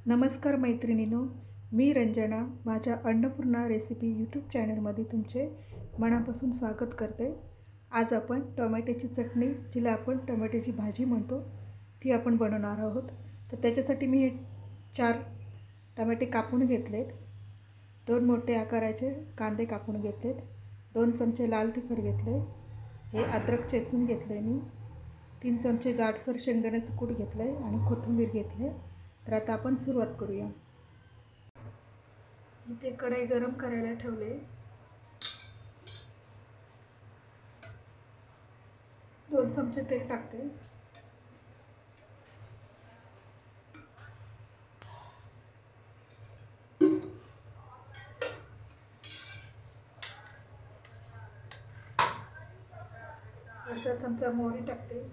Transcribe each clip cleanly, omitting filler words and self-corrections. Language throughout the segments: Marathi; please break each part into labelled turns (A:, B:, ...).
A: नमस्कार मैत्रिणींनो, मी रंजना माझ्या अन्नपूर्णा रेसिपी यूट्यूब चॅनलमध्ये तुमचे मनापासून स्वागत करते। आज आपण टोमॅटोची चटणी, जिला आपण टोमॅटोची भाजी म्हणतो, ती आपण बनवणार आहोत। तर त्याच्यासाठी मी 4 टोमॅटो कापून घेतलेत, 2 मोठे आकाराचे कांदे कापून घेतलेत, 2 चमचे लाल तिखट घेतले, हे अद्रक चेचून घेतले मी, 3 चमचे जाडसर शेंगदाण्याचं कूट घेतले आणि कोथिंबीर घेतले। तर आता आपण सुरुवात करूया। इथे कढई गरम करायला ठेवले, 2 चमचे तेल टाकते। अर्धा चमचा मोहरी टाकते,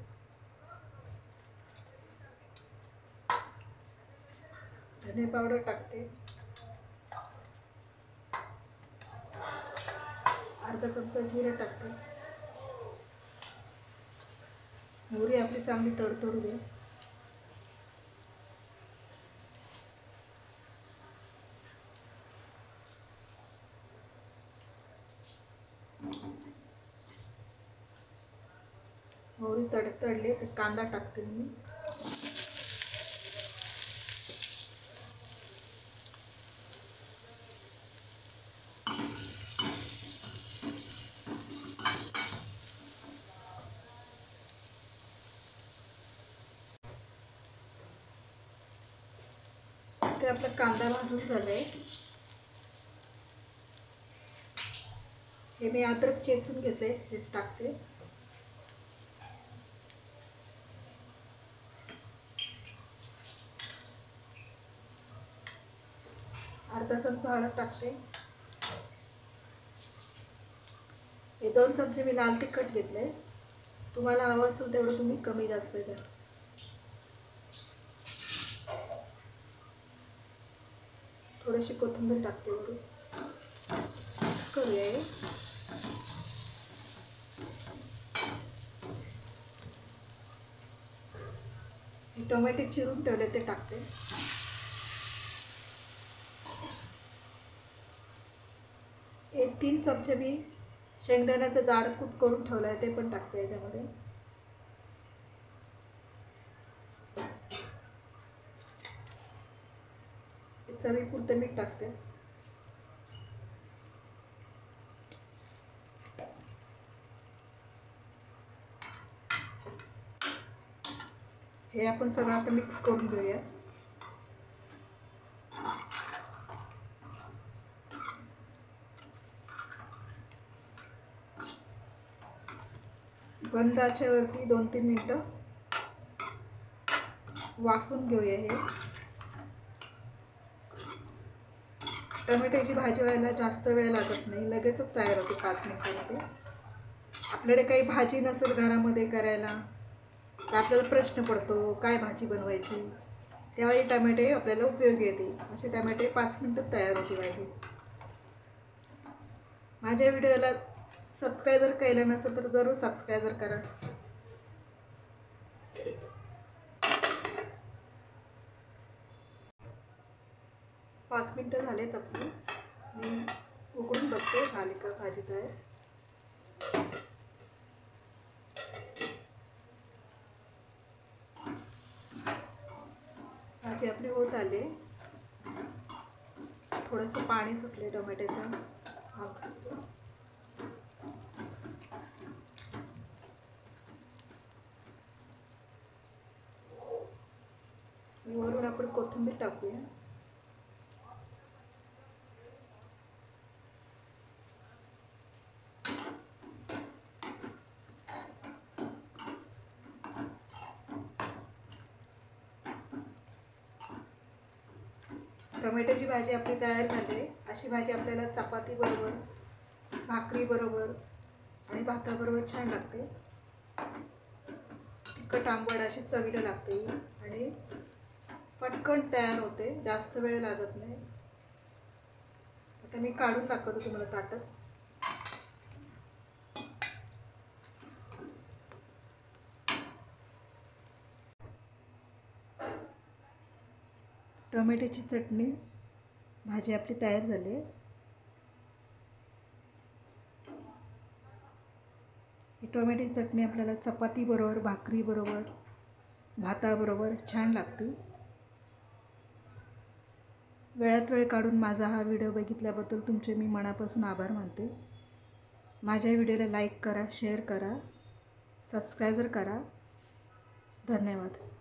A: धने पावडर टाकते, अर्धा चमचा जिरे टाकते। मोहरी आपली चांगली तडतडू दे। मोहरी तडतडली तर कांदा टाकते मी। ते आपला कांदा भाजून झालाय। हे मी अद्रक चेचून घेते, हे टाकते। अर्धा चमचा हळद टाकते। हे 2 चमचे मी लाल तिखट घेतले, तुम्हाला हवं असेल तेवढं तुम्ही कमी जास्त द्या। थोडीशी कोथिंबीर टाकते वरून, मिक्स करूया हे। टोमॅटो चिरून ठेवले ते टाकते। एक 3 चमचे मी शेंगदाण्याचं जाड कूट करून ठेवलाय, ते पण टाकते याच्यामध्ये। चवीपुरतं मीठ टाकते। हे आपण सगळं आता मिक्स करून घेऊया। बंद आचेवरती 2-3 मिनिटं वाफवून घेऊया हे। टोमॅटोची भाजी व्हायला जास्त वेळ लागत नाही, लगेचच तयार होते 5 मिनिटांमध्ये। आपल्याकडे काही भाजी नसेल घरामध्ये करायला तर आपल्याला प्रश्न पडतो काय भाजी बनवायची, तेव्हा हे टोमॅटो आपल्याला उपयोगी येते। असे टोमॅटो 5 मिनिटात तयार होते भाजी। माझ्या व्हिडिओला सबस्क्राइब जर केलं नसेल तर जरूर सबस्क्राइब करा। पाच मिनिटं झालेत आपली, मी उघडून बघते झाली का भाजी तयार। भाजी आपली होत आली, थोडंसं पाणी सुटले टोमॅटोचं। वरून आपण कोथिंबीर टाकूया। टोमॅटोची भाजी आपली तयार झाली। अशी भाजी आपल्याला चपाती बरोबर, भाकरी बरोबर आणि भाताबरोबर छान लागते। तिखट आंबट अशी चवीला लागते आणि पटकन तयार होते, जास्त वेळ लागत नाही। आता मी काढून दाखवते तुम्हाला ताटात। टोमॅटोची चटणी भाजी आपली तयार झाली आहे। ही टोमॅटोची चटणी आपल्याला चपातीबरोबर, भाकरीबरोबर, भाताबरोबर छान लागते। वेळात वेळ काढून माझा हा व्हिडिओ बघितल्याबद्दल तुमचे मी मनापासून आभार मानते। माझ्या व्हिडिओला लाईक करा, शेअर करा, सबस्क्राईब करा। धन्यवाद।